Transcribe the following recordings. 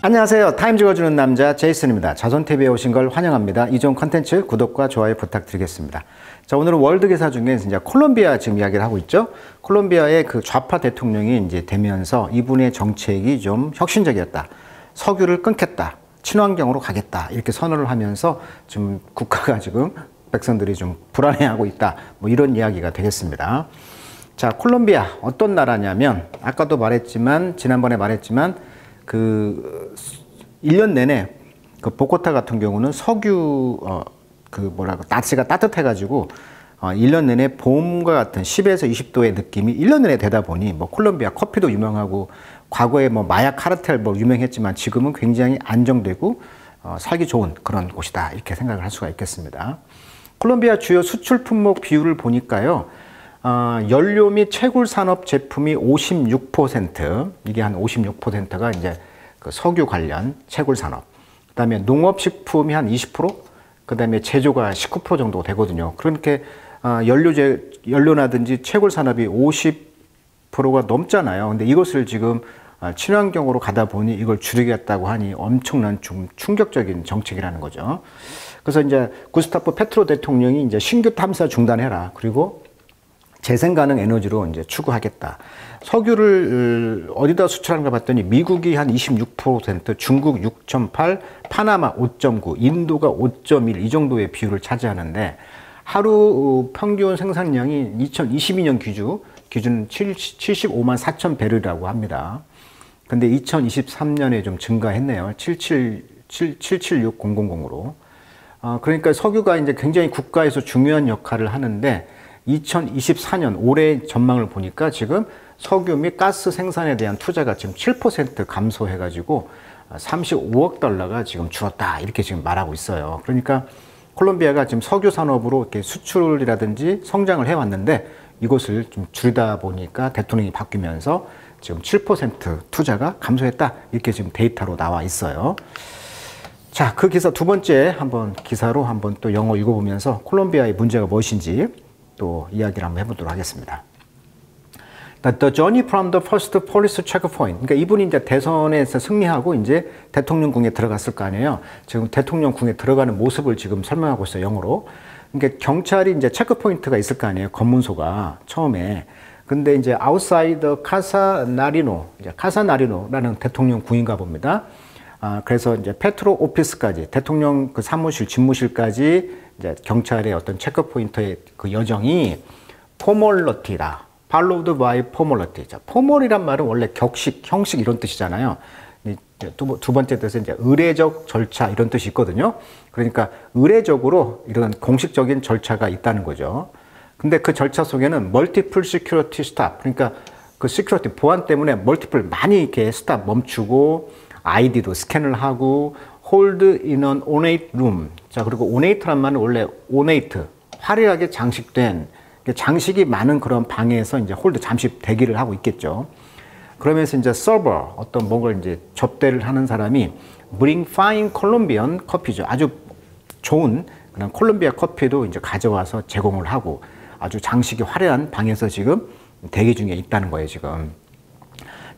안녕하세요. 타임 찍어주는 남자 제이슨입니다. 자손TV에 오신 걸 환영합니다. 이종 컨텐츠 구독과 좋아요 부탁드리겠습니다. 자, 오늘은 월드 기사 중에 이제 콜롬비아 지금 이야기를 하고 있죠. 콜롬비아의 그 좌파 대통령이 이제 되면서 이분의 정책이 좀 혁신적이었다. 석유를 끊겠다. 친환경으로 가겠다. 이렇게 선언을 하면서 지금 국가가 지금 백성들이 좀 불안해하고 있다. 뭐 이런 이야기가 되겠습니다. 자, 콜롬비아 어떤 나라냐면 아까도 말했지만 지난번에 말했지만 그 1년 내내 그 보고타 같은 경우는 석유 날씨가 따뜻해 가지고 1년 내내 봄과 같은 10에서 20도의 느낌이 1년 내내 되다 보니 뭐 콜롬비아 커피도 유명하고 과거에 뭐 마약 카르텔 뭐 유명했지만 지금은 굉장히 안정되고 살기 좋은 그런 곳이다 이렇게 생각을 할 수가 있겠습니다. 콜롬비아 주요 수출 품목 비율을 보니까요. 연료 및 채굴 산업 제품이 56%, 이게 한 56%가 이제 그 석유 관련 채굴 산업. 그다음에 농업식품이 한 20%, 그다음에 제조가 19% 정도 되거든요. 그러니까 연료나든지 채굴 산업이 50%가 넘잖아요. 근데 이것을 지금 친환경으로 가다 보니 이걸 줄이겠다고 하니 엄청난 좀 충격적인 정책이라는 거죠. 그래서 이제 구스타프 페트로 대통령이 이제 신규 탐사 중단해라. 그리고 재생 가능 에너지로 이제 추구하겠다. 석유를 어디다 수출하는가 봤더니 미국이 한 26%, 중국 6.8, 파나마 5.9, 인도가 5.1 이 정도의 비율을 차지하는데 하루 평균 생산량이 2022년 기준 75만 4천 배럴이라고 합니다. 근데 2023년에 좀 증가했네요. 776000으로. 그러니까 석유가 이제 굉장히 국가에서 중요한 역할을 하는데 2024년 올해 전망을 보니까 지금 석유 및 가스 생산에 대한 투자가 지금 7% 감소해가지고 35억 달러가 지금 줄었다 이렇게 지금 말하고 있어요. 그러니까 콜롬비아가 지금 석유 산업으로 이렇게 수출이라든지 성장을 해왔는데 이것을 좀 줄이다 보니까 대통령이 바뀌면서 지금 7% 투자가 감소했다 이렇게 지금 데이터로 나와 있어요. 자, 그 기사 두 번째 기사로 한번 또 영어 읽어보면서 콜롬비아의 문제가 무엇인지 또 이야기를 한번 해보도록 하겠습니다. The journey from the first policy checkpoint. 그러니까 이분이 이제 대선에서 승리하고 이제 대통령궁에 들어갔을 거 아니에요. 지금 대통령궁에 들어가는 모습을 지금 설명하고 있어요, 영어로. 그러니까 경찰이 이제 체크포인트가 있을 거 아니에요, 검문소가 처음에. 근데 이제 outside 카사나리노라는 대통령궁인가 봅니다. 그래서 이제 페트로 오피스까지 대통령 그 사무실 집무실까지 이제 경찰의 어떤 체크포인트의 그 여정이 포멀러티다. followed by formality. 자, 포멀이란 말은 원래 격식, 형식 이런 뜻이잖아요. 두 번째 뜻은 이제 의례적 절차 이런 뜻이 있거든요. 그러니까 의례적으로 이런 공식적인 절차가 있다는 거죠. 근데 그 절차 속에는 multiple security stop. 그러니까 그 security 보안 때문에 multiple 많이 이렇게 stop 멈추고 아이디도 스캔을 하고 hold in an ornate room. 자, 그리고 ornate란 말은 원래 ornate, 화려하게 장식된 장식이 많은 그런 방에서 이제 홀드 잠시 대기를 하고 있겠죠. 그러면서 이제 서버 어떤 뭔가를 이제 접대를 하는 사람이 bring fine Colombian 커피죠. 아주 좋은 그런 콜롬비아 커피도 이제 가져와서 제공을 하고 아주 장식이 화려한 방에서 지금 대기 중에 있다는 거예요, 지금.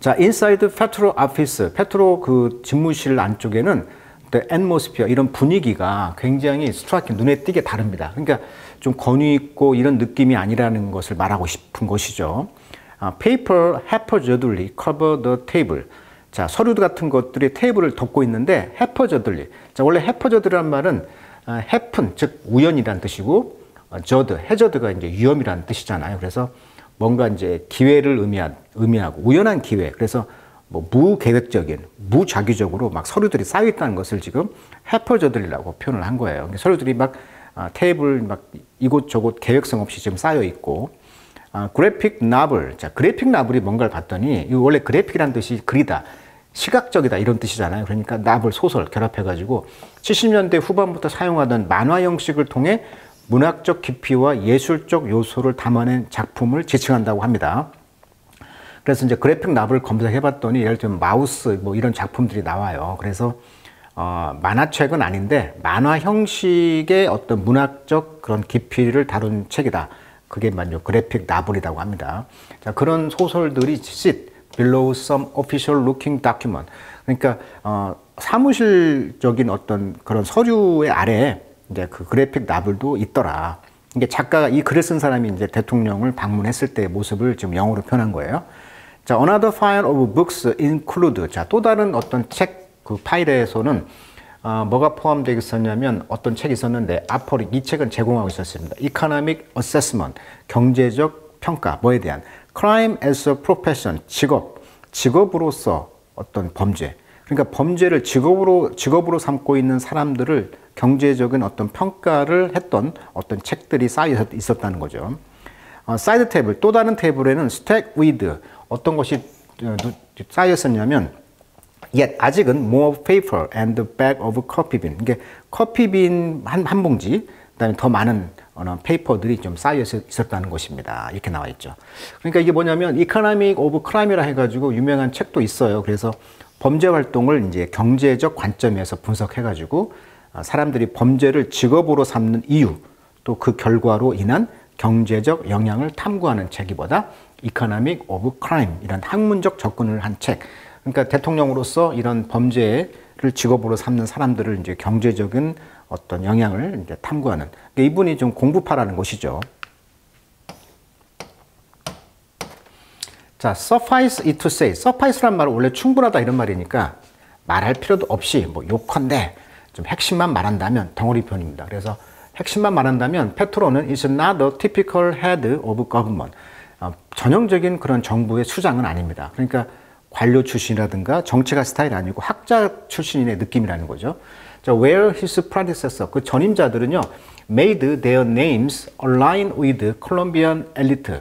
자, inside 페트로 office, 페트로 그 집무실 안쪽에는 the atmosphere, 이런 분위기가 굉장히 스트라이킹, 눈에 띄게 다릅니다. 그러니까 좀 권위 있고 이런 느낌이 아니라는 것을 말하고 싶은 것이죠. paper haphazardly cover the table. 자, 서류 같은 것들이 테이블을 덮고 있는데 haphazardly. 자, 원래 haphazard란 말은 happen, 즉 우연이란 뜻이고 hazard가 이제 위험이라는 뜻이잖아요. 그래서 뭔가 이제 기회를 의미하고 우연한 기회. 그래서 뭐 무계획적인, 무작위적으로 막 서류들이 쌓여 있다는 것을 지금 해퍼저들이라고 표현을 한 거예요. 서류들이 막 테이블 막 이곳저곳 계획성 없이 지금 쌓여 있고, 그래픽 나블. 자, 그래픽 나블이 뭔가를 봤더니 이 원래 그래픽이라는 뜻이 그리다, 시각적이다 이런 뜻이잖아요. 그러니까 나블 소설 결합해가지고 70년대 후반부터 사용하던 만화 형식을 통해 문학적 깊이와 예술적 요소를 담아낸 작품을 지칭한다고 합니다. 그래서 이제 그래픽 나블 검색해 봤더니 예를 들면 마우스 뭐 이런 작품들이 나와요. 그래서 만화책은 아닌데 만화 형식의 어떤 문학적 그런 깊이를 다룬 책이다. 그게 만요 그래픽 나블이라고 합니다. 자, 그런 소설들이 below some official looking document. 그러니까 사무실적인 어떤 그런 서류의 아래에 이제 그 그래픽 나블도 있더라. 이게 작가가 이 글을 쓴 사람이 이제 대통령을 방문했을 때의 모습을 지금 영어로 표현한 거예요. 자, another file of books include. 자, 또 다른 어떤 책 그 파일에서는 뭐가 포함되어 있었냐면 어떤 책이 있었는데 아포리 이 책은 제공하고 있었습니다. Economic Assessment, 경제적 평가, 뭐에 대한 Crime as a Profession, 직업으로서 어떤 범죄. 그러니까 범죄를 직업으로 삼고 있는 사람들을 경제적인 어떤 평가를 했던 어떤 책들이 쌓여 있었다는 거죠. 사이드 테이블, 또 다른 테이블에는 stack with 어떤 것이 쌓여 있었냐면 yet 아직은 more paper and a bag of coffee bean. 이게 커피빈 한 봉지, 그다음에 더 많은 페이퍼들이 좀 쌓여 있었다는 것입니다. 이렇게 나와 있죠. 그러니까 이게 뭐냐면 Economic of Crime이라 해가지고 유명한 책도 있어요. 그래서 범죄 활동을 이제 경제적 관점에서 분석해가지고 사람들이 범죄를 직업으로 삼는 이유, 또 그 결과로 인한 경제적 영향을 탐구하는 책이보다 Economic of Crime 이런 학문적 접근을 한 책. 그러니까 대통령으로서 이런 범죄를 직업으로 삼는 사람들을 이제 경제적인 어떤 영향을 이제 탐구하는. 그러니까 이분이 좀 공부파라는 것이죠. 자, suffice it to say. suffice란 말은 원래 충분하다 이런 말이니까 말할 필요도 없이 뭐 요컨대 좀 핵심만 말한다면 덩어리 표현입니다. 그래서 핵심만 말한다면 페트로는 is not a typical head of government. 전형적인 그런 정부의 수장은 아닙니다. 그러니까 관료 출신이라든가 정치가 스타일이 아니고 학자 출신의 느낌이라는 거죠. 자, where his predecessor, 그 전임자들은요, made their names align with Colombian elite.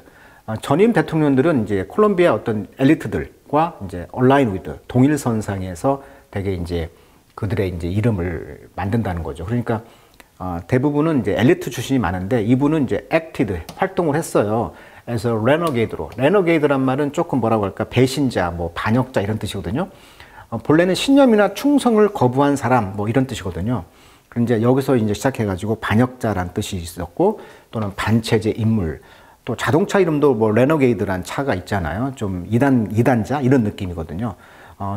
전임 대통령들은 이제 콜롬비아 어떤 엘리트들과 이제 align with, 동일선상에서 되게 이제 그들의 이제 이름을 만든다는 거죠. 그러니까 대부분은 이제 엘리트 출신이 많은데 이분은 이제 acted, 활동을 했어요. as a renegade로. renegade란 말은 조금 뭐라고 할까? 배신자, 뭐 반역자 이런 뜻이거든요. 본래는 신념이나 충성을 거부한 사람 뭐 이런 뜻이거든요. 그런데 여기서 이제 시작해가지고 반역자란 뜻이 있었고 또는 반체제 인물, 또 자동차 이름도 뭐 renegade란 차가 있잖아요. 좀 이단자 이런 느낌이거든요.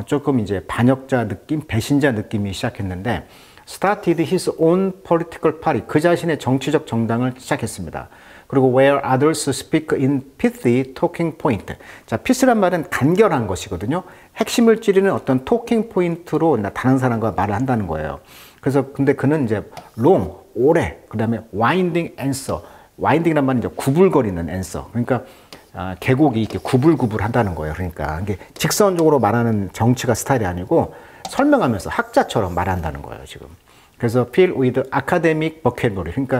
조금 이제 반역자 느낌, 배신자 느낌이 시작했는데 started his own political party. 그 자신의 정치적 정당을 시작했습니다. 그리고 where others speak in pithy talking point. 자, pithy란 말은 간결한 것이거든요. 핵심을 찌르는 어떤 토킹 포인트로 다른 사람과 말을 한다는 거예요. 그래서 근데 그는 이제 long, 오래, 그다음에 winding answer. winding란 말은 이제 구불거리는 answer. 그러니까 계곡이 이렇게 구불구불 한다는 거예요. 그러니까 이게 직선적으로 말하는 정치가 스타일이 아니고 설명하면서 학자처럼 말한다는 거예요, 지금. 그래서 fill with academic vocabulary. 그러니까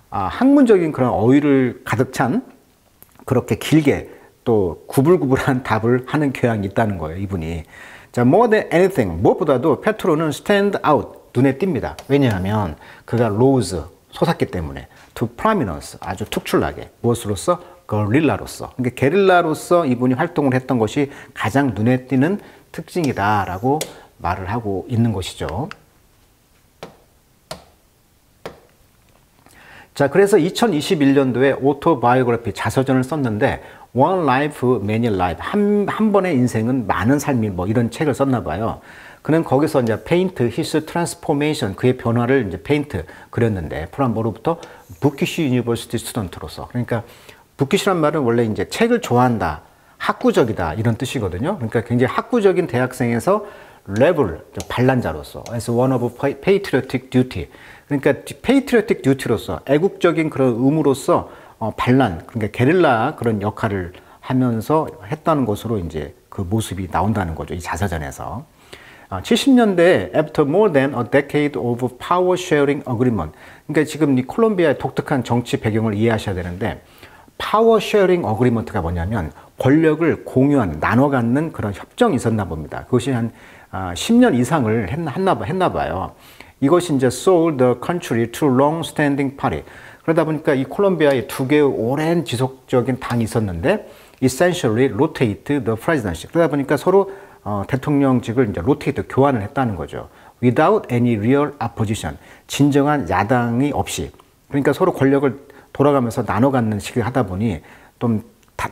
학문적인 그런 어휘를 가득 찬 그렇게 길게 또 구불구불한 답을 하는 교양이 있다는 거예요, 이분이. 자, more than anything, 무엇보다도 페트로는 stand out, 눈에 띕니다. 왜냐하면 그가 rose, 솟았기 때문에, to prominence, 아주 특출나게, 무엇으로서? 게릴라로서. 그러니까 게릴라로서 이분이 활동을 했던 것이 가장 눈에 띄는 특징이다라고 말을 하고 있는 것이죠. 자, 그래서 2021년도에 오토바이오그래피 자서전을 썼는데 One Life, Many Life, 한 번의 인생은 많은 삶이 뭐 이런 책을 썼나 봐요. 그는 거기서 이제 페인트, his transformation, 그의 변화를 이제 페인트 그렸는데 프람 뭐로부터 부키시 유니버시티 스튜던트로서. 그러니까 부키시란 말은 원래 이제 책을 좋아한다, 학구적이다 이런 뜻이거든요. 그러니까 굉장히 학구적인 대학생에서 레벨, 반란자로서 as one of patriotic duty. 그러니까 patriotic duty로서 애국적인 그런 의무로서 반란, 그러니까 게릴라 그런 역할을 하면서 했다는 것으로 이제 그 모습이 나온다는 거죠. 이 자서전에서. 70년대에 after more than a decade of power sharing agreement. 그러니까 지금 이 콜롬비아의 독특한 정치 배경을 이해하셔야 되는데 파워 쉐어링 어그리먼트가 뭐냐면 권력을 공유한, 나눠 갖는 그런 협정이 있었나 봅니다. 그것이 한 10년 이상을 했나 봐요. 이것이 이제 sold the country to long-standing party. 그러다 보니까 이 콜롬비아에 두 개의 오랜 지속적인 당이 있었는데 essentially rotate the presidency. 그러다 보니까 서로 대통령직을 이제 rotate, 교환을 했다는 거죠. without any real opposition. 진정한 야당이 없이. 그러니까 서로 권력을 돌아가면서 나눠 갖는 식을 하다 보니 좀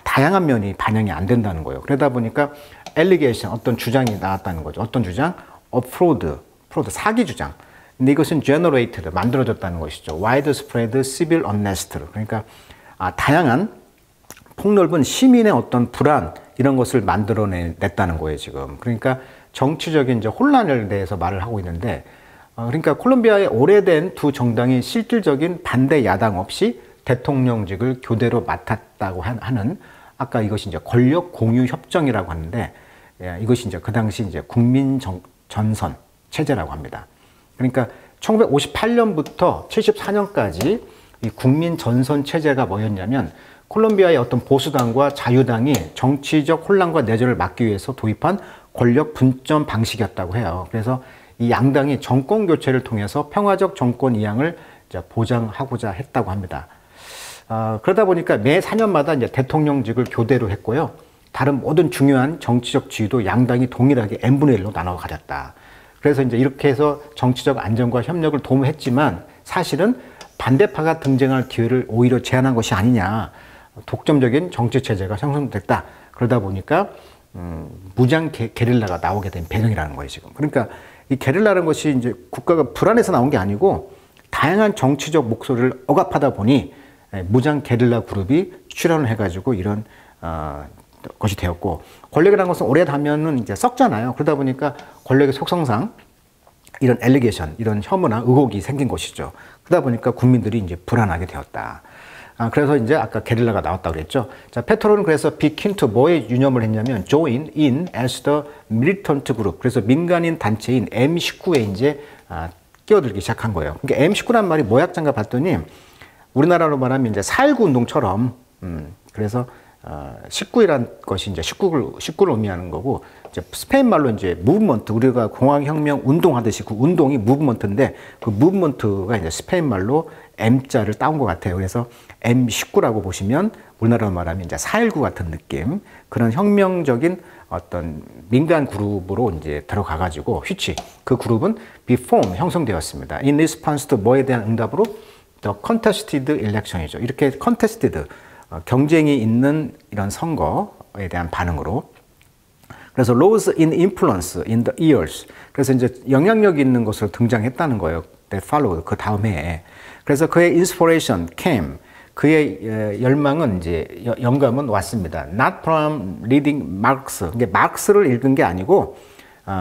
다양한 면이 반영이 안 된다는 거예요. 그러다 보니까 allegation, 어떤 주장이 나왔다는 거죠. 어떤 주장? fraud, 사기 주장. 근데 이것은 generated, 만들어졌다는 것이죠. widespread civil unrest. 그러니까 다양한 폭넓은 시민의 어떤 불안 이런 것을 만들어냈다는 거예요, 지금. 그러니까 정치적인 이제 혼란에 대해서 말을 하고 있는데, 그러니까 콜롬비아의 오래된 두 정당이 실질적인 반대 야당 없이 대통령직을 교대로 맡았다고 하는, 아까 이것이 이제 권력 공유 협정이라고 하는데, 이것이 이제 그 당시 이제 국민 전선 체제라고 합니다. 그러니까 1958년부터 74년까지 이 국민 전선 체제가 뭐였냐면, 콜롬비아의 어떤 보수당과 자유당이 정치적 혼란과 내전을 막기 위해서 도입한 권력 분점 방식이었다고 해요. 그래서 이 양당이 정권 교체를 통해서 평화적 정권 이양을 보장하고자 했다고 합니다. 그러다 보니까 매 4년마다 이제 대통령직을 교대로 했고요. 다른 모든 중요한 정치적 지위도 양당이 동일하게 n분의 1로 나눠 가졌다. 그래서 이제 이렇게 해서 정치적 안정과 협력을 도모했지만 사실은 반대파가 등장할 기회를 오히려 제한한 것이 아니냐. 독점적인 정치 체제가 형성됐다. 그러다 보니까 무장 게릴라가 나오게 된 배경이라는 거예요, 지금. 그러니까 이 게릴라라는 것이 이제 국가가 불안해서 나온 게 아니고 다양한 정치적 목소리를 억압하다 보니 무장 게릴라 그룹이 출현을 해가지고 이런 것이 되었고, 권력이라는 것은 오래 가면은 이제 썩잖아요. 그러다 보니까 권력의 속성상 이런 엘리게이션, 이런 혐오나 의혹이 생긴 것이죠. 그러다 보니까 국민들이 이제 불안하게 되었다. 그래서 이제 아까 게릴라가 나왔다고 그랬죠. 자, 페트로는 그래서 비킨투 뭐에 유념을 했냐면 join in as the militant group. 그래서 민간인 단체인 M19에 이제 끼어들기 시작한 거예요. 그러니까 M19란 말이 뭐 약자인가 봤더니 우리나라로 말하면 이제 4.19 운동처럼 그래서 19이란 것이 이제 19를 의미하는 거고, 이제 스페인 말로 이제 무브먼트, 우리가 공화혁명 운동하듯이 그 운동이 무브먼트인데 그 무브먼트가 이제 스페인 말로 M자를 따온 것 같아요. 그래서 M19라고 보시면 우리나라로 말하면 이제 4.19 같은 느낌, 그런 혁명적인 어떤 민간 그룹으로 이제 들어가가지고 그 그룹은 비폼 형성되었습니다. In response to 뭐에 대한 응답으로 the contested election이죠. 이렇게 contested 경쟁이 있는 이런 선거에 대한 반응으로. 그래서 rose in influence in the years. 그래서 이제 영향력 있는 것으로 등장했다는 거예요. That followed, 그 다음 해에. 그래서 그의 inspiration came. 그의 열망은 이제 영감은 왔습니다. Not from reading Marx. 이게 마르크스를 읽은 게 아니고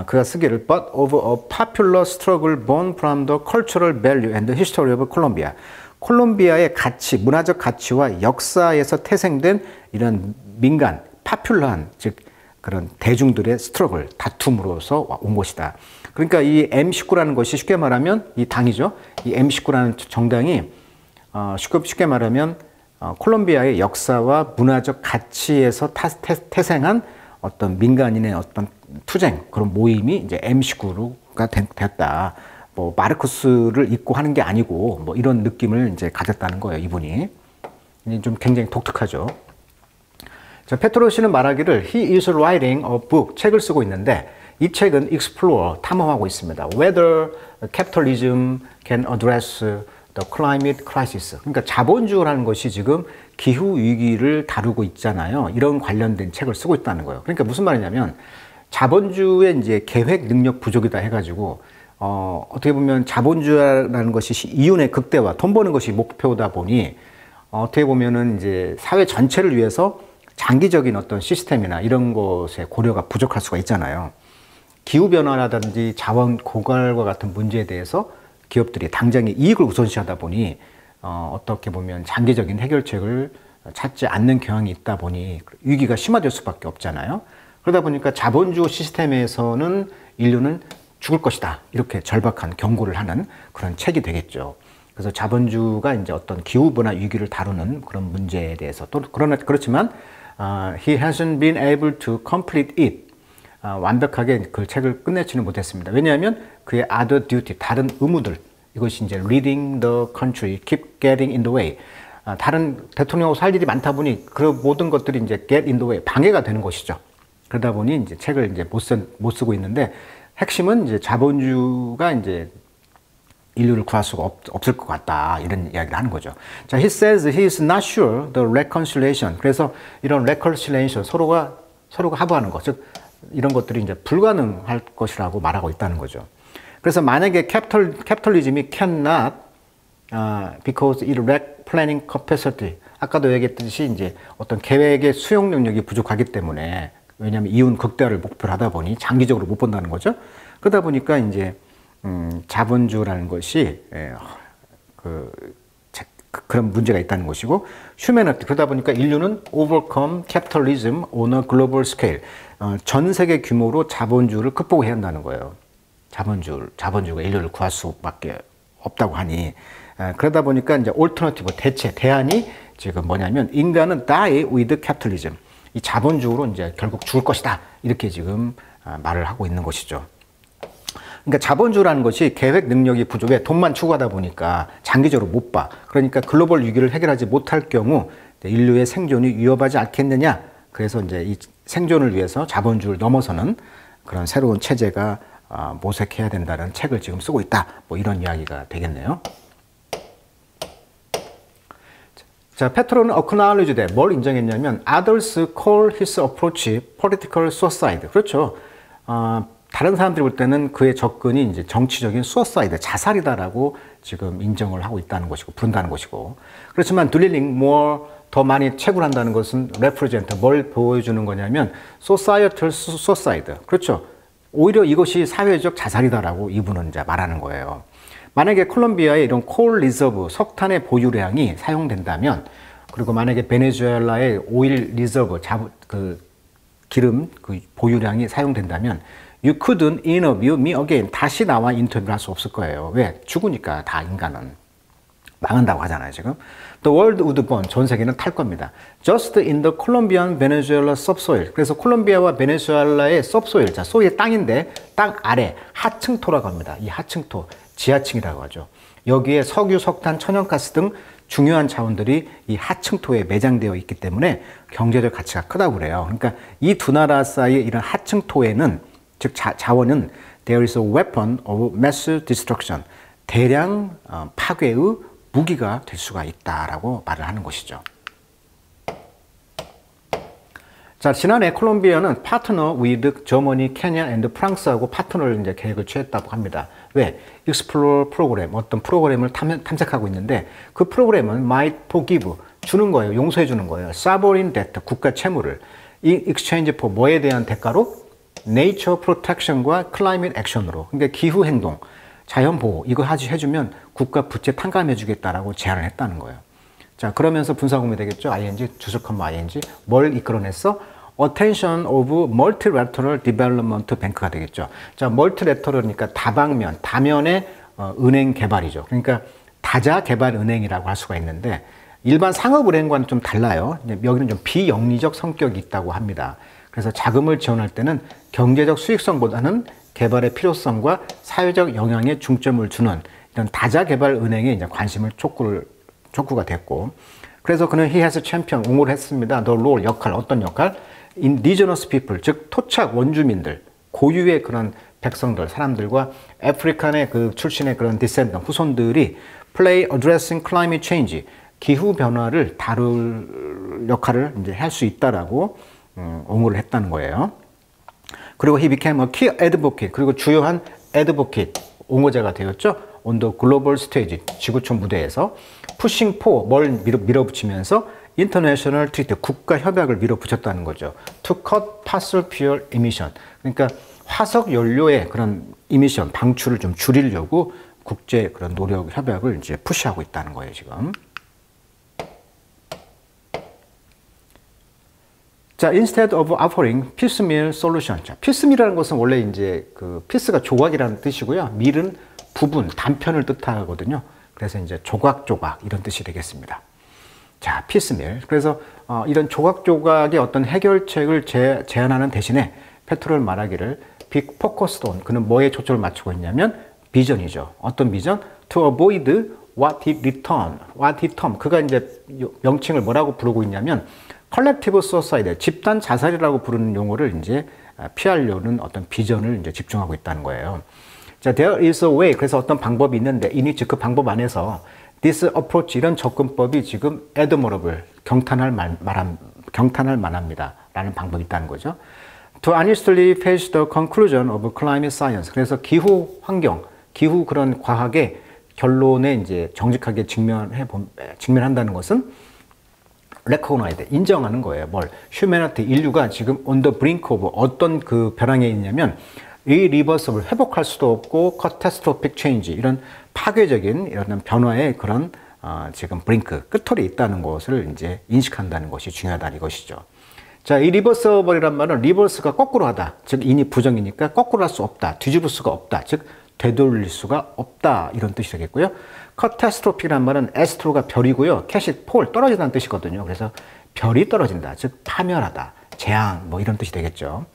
그가 쓰기를 but of a popular struggle born from the cultural value and the history of Colombia. 콜롬비아의 가치, 문화적 가치와 역사에서 태생된 이런 민간, 파퓰러한, 즉 그런 대중들의 스트러글, 다툼으로서 온 것이다. 그러니까 이 M19라는 것이 쉽게 말하면 이 당이죠. 이 M19라는 정당이 쉽게 말하면 콜롬비아의 역사와 문화적 가치에서 태생한 어떤 민간인의 어떤 투쟁, 그런 모임이 이제 M19가 됐다. 뭐 마르크스를 읽고 하는 게 아니고 뭐 이런 느낌을 이제 가졌다는 거예요, 이분이. 좀 굉장히 독특하죠. 자, 페트로 씨는 말하기를 he is writing a book, 책을 쓰고 있는데 이 책은 explore, 탐험하고 있습니다. Whether capitalism can address the climate crisis. 그러니까 자본주의라는 것이 지금 기후 위기를 다루고 있잖아요. 이런 관련된 책을 쓰고 있다는 거예요. 그러니까 무슨 말이냐면 자본주의의 이제 계획 능력 부족이다 해가지고 어떻게 보면 자본주의라는 것이 이윤의 극대화, 돈 버는 것이 목표다 보니 어떻게 보면은 이제 사회 전체를 위해서 장기적인 어떤 시스템이나 이런 것에 고려가 부족할 수가 있잖아요. 기후변화라든지 자원 고갈과 같은 문제에 대해서 기업들이 당장의 이익을 우선시하다 보니 어떻게 보면 장기적인 해결책을 찾지 않는 경향이 있다 보니 위기가 심화될 수밖에 없잖아요. 그러다 보니까 자본주의 시스템에서는 인류는 죽을 것이다. 이렇게 절박한 경고를 하는 그런 책이 되겠죠. 그래서 자본주의가 이제 어떤 기후변화 위기를 다루는 그런 문제에 대해서 또 그렇지만 he hasn't been able to complete it. 완벽하게 그 책을 끝내지는 못했습니다. 왜냐하면 그의 other duty, 다른 의무들, 이것이 이제 leading the country, keep getting in the way. 다른 대통령하고 살 일이 많다 보니 그 모든 것들이 이제 get in the way, 방해가 되는 것이죠. 그러다 보니 이제 책을 이제 못 쓰고 있는데 핵심은 이제 자본주의가 이제 인류를 구할 수가 없을 것 같다. 이런 이야기를 하는 거죠. 자, he says he is not sure the reconciliation. 그래서 이런 reconciliation, 서로가 합의하는 것, 즉 이런 것들이 이제 불가능할 것이라고 말하고 있다는 거죠. 그래서 만약에 capitalism이 cannot because it lack planning capacity. 아까도 얘기했듯이 이제 어떤 계획의 수용 능력이 부족하기 때문에, 왜냐하면 이윤 극대화를 목표로 하다 보니 장기적으로 못 본다는 거죠. 그러다 보니까 이제 자본주의라는 것이 그런 문제가 있다는 것이고, 휴머니티, 그러다 보니까 인류는 overcome capitalism on a global scale, 전 세계 규모로 자본주의를 극복해야 한다는 거예요. 자본주의가 인류를 구할 수밖에 없다고 하니, 그러다 보니까 이제 alternative, 대안이 지금 뭐냐면 인간은 die with capitalism, 이 자본주의로 이제 결국 죽을 것이다, 이렇게 지금 말을 하고 있는 것이죠. 그러니까 자본주의라는 것이 계획 능력이 부족해 돈만 추구하다 보니까 장기적으로 못 봐. 그러니까 글로벌 위기를 해결하지 못할 경우 인류의 생존이 위협하지 않겠느냐. 그래서 이제 이 생존을 위해서 자본주의를 넘어서는 그런 새로운 체제가 모색해야 된다는 책을 지금 쓰고 있다. 뭐 이런 이야기가 되겠네요. 자, 페트로는 acknowledge that, 뭘 인정했냐면 others call his approach political suicide. 그렇죠. 다른 사람들이 볼 때는 그의 접근이 이제 정치적인 suicide, 자살이다라고 지금 인정을 하고 있다는 것이고, 부른다는 것이고. 그렇지만 drilling more, 더 많이 채굴한다는 것은 represent, 뭘 보여주는 거냐면 societal suicide. 그렇죠. 오히려 이것이 사회적 자살이다라고 이분은 이제 말하는 거예요. 만약에 콜롬비아에 이런 콜 리저브, 석탄의 보유량이 사용된다면, 그리고 만약에 베네수엘라의 오일 리저브, 기름 보유량이 사용된다면, you couldn't interview me again. 다시 나와 인터뷰를 할 수 없을 거예요. 왜? 죽으니까 다 인간은. 망한다고 하잖아요, 지금. The world would burn. 전 세계는 탈 겁니다. Just in the Colombian Venezuela subsoil. 그래서 콜롬비아와 베네수엘라의 subsoil, 자, 소위의 땅인데 땅 아래 하층토라고 합니다. 이 하층토, 지하층이라고 하죠. 여기에 석유, 석탄, 천연가스 등 중요한 자원들이 이 하층토에 매장되어 있기 때문에 경제적 가치가 크다고 그래요. 그러니까 이 두 나라 사이의 이런 하층토에는, 즉 자원은 there is a weapon of mass destruction, 대량 파괴의 무기가 될 수가 있다라고 말을 하는 것이죠. 자, 지난해 콜롬비아는 파트너 with Germany, Kenya and 프랑스하고 파트너를 이제 계획을 취했다고 합니다. 왜? Explore 프로그램, 어떤 프로그램을 탐색하고 있는데, 그 프로그램은 might forgive, 주는 거예요. 용서해 주는 거예요. sovereign debt, 국가 채무를. 이 exchange for 뭐에 대한 대가로? nature protection과 climate action으로. 그러니까 기후 행동, 자연 보호, 이거 해주면 국가 부채 탕감해 주겠다라고 제안을 했다는 거예요. 자, 그러면서 분사구문이 되겠죠. ing, 주석한 ing. 뭘 이끌어냈어? Attention of Multilateral Development Bank가 되겠죠. 자, multilateral이니까 다방면, 다면의 은행 개발이죠. 그러니까 다자 개발 은행이라고 할 수가 있는데, 일반 상업은행과는 좀 달라요. 여기는 좀 비영리적 성격이 있다고 합니다. 그래서 자금을 지원할 때는 경제적 수익성보다는 개발의 필요성과 사회적 영향에 중점을 주는 이런 다자 개발 은행에 이제 관심을 촉구가 됐고, 그래서 그는 he has champion, 옹호를 했습니다. the role, 역할, 어떤 역할? indigenous people, 즉 토착 원주민들, 고유의 그런 백성들, 사람들과 아프리칸의 그 출신의 그런 descendant, 후손들이 play addressing climate change, 기후 변화를 다룰 역할을 이제 할 수 있다라고 옹호를 했다는 거예요. 그리고 he became a key advocate, 그리고 주요한 advocate, 옹호자가 되었죠. on the global stage, 지구촌 무대에서 pushing for, 뭘 밀어붙이면서 international treaty, 국가 협약을 밀어붙였다는 거죠. to cut fossil fuel emission, 그러니까 화석 연료의 그런 emission, 방출을 좀 줄이려고 국제 그런 노력 협약을 이제 푸시하고 있다는 거예요, 지금. 자, instead of offering piecemeal solution. 자, piecemeal이라는 것은 원래 이제 그 piece가 조각이라는 뜻이고요. meal은 부분, 단편을 뜻하거든요. 그래서 이제 조각조각 이런 뜻이 되겠습니다. 자, piecemeal. 그래서 이런 조각조각의 어떤 해결책을 제안하는 대신에 페트로는 말하기를 big focused on, 그는 뭐에 초점을 맞추고 있냐면 비전이죠. 어떤 비전? to avoid what he returned, what he termed. 그가 이제 명칭을 뭐라고 부르고 있냐면 컬렉티브 소사이드, 집단 자살이라고 부르는 용어를 이제 피하려는 어떤 비전을 이제 집중하고 있다는 거예요. 자, there is a way. 그래서 어떤 방법이 있는데, in which 그 방법 안에서 this approach, 이런 접근법이 지금 admirable, 경탄할 만합니다. 라는 방법이 있다는 거죠. To honestly face the conclusion of climate science. 그래서 기후 환경, 기후 그런 과학의 결론에 이제 정직하게 직면한다는 것은 recognize, 인정하는 거예요. 뭘? humanity, 인류가 지금 on the brink of 어떤 그 벼랑에 있냐면 irreversible, 회복할 수도 없고 catastrophic change, 이런 파괴적인 이런 변화의 그런 지금 브링크, 끝털이 있다는 것을 이제 인식한다는 것이 중요하다 이것이죠. 자, 이 리버서블이란 말은 리버스가 거꾸로 하다. 즉, 인이 부정이니까 거꾸로 할 수 없다. 뒤집을 수가 없다. 즉, 되돌릴 수가 없다. 이런 뜻이 되겠고요. 카타스트로피란 말은 에스트로가 별이고요. 캣이 폴, 떨어진다는 뜻이거든요. 그래서 별이 떨어진다. 즉, 파멸하다. 재앙, 뭐 이런 뜻이 되겠죠.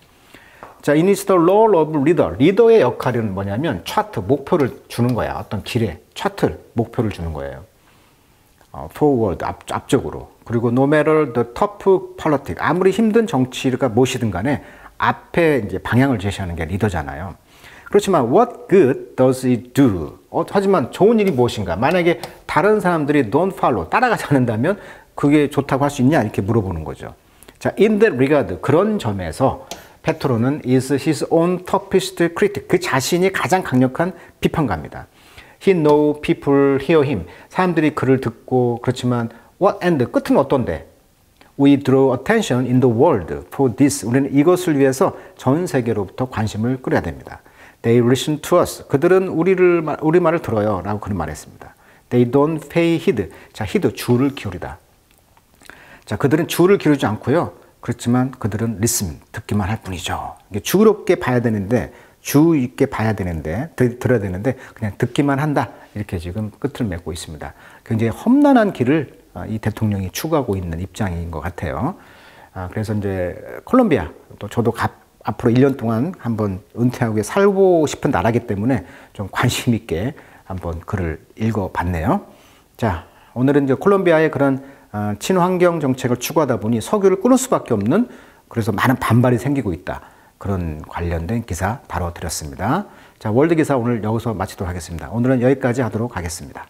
자, it is the role of leader. 리더의 역할은 뭐냐면 차트, 목표를 주는 거야. 어떤 길에 차트, 목표를 주는 거예요. forward, 앞쪽으로. 그리고 no matter the tough politics, 아무리 힘든 정치가 무엇이든 간에 앞에 이제 방향을 제시하는 게 리더잖아요. 그렇지만 what good does it do? 하지만 좋은 일이 무엇인가? 만약에 다른 사람들이 don't follow, 따라가지 않는다면 그게 좋다고 할 수 있냐? 이렇게 물어보는 거죠. 자, in that regard, 그런 점에서 페트로는 is his own toughest critic, 그 자신이 가장 강력한 비판가입니다. He know people hear him. 사람들이 그를 듣고, 그렇지만 what and 끝은 어떤데? We draw attention in the world for this. 우리는 이것을 위해서 전 세계로부터 관심을 끌어야 됩니다. They listen to us. 그들은 우리 말을 들어요. 라고 그는 말했습니다. They don't pay heed. 자, heed, 주를 기울이다. 자, 그들은 주를 기울이지 않고요. 그렇지만 그들은 listen, 듣기만 할 뿐이죠. 주롭게 봐야 되는데, 주 있게 봐야 되는데, 들어야 되는데, 그냥 듣기만 한다. 이렇게 지금 끝을 맺고 있습니다. 굉장히 험난한 길을 이 대통령이 추구하고 있는 입장인 것 같아요. 그래서 이제 콜롬비아, 또 저도 앞으로 1년 동안 한번 은퇴하고 살고 싶은 나라이기 때문에 좀 관심 있게 한번 글을 읽어봤네요. 자, 오늘은 이제 콜롬비아의 그런 친환경 정책을 추구하다 보니 석유를 끊을 수밖에 없는, 그래서 많은 반발이 생기고 있다. 그런 관련된 기사 다뤄드렸습니다. 자, 월드 기사 오늘 여기서 마치도록 하겠습니다. 오늘은 여기까지 하도록 하겠습니다.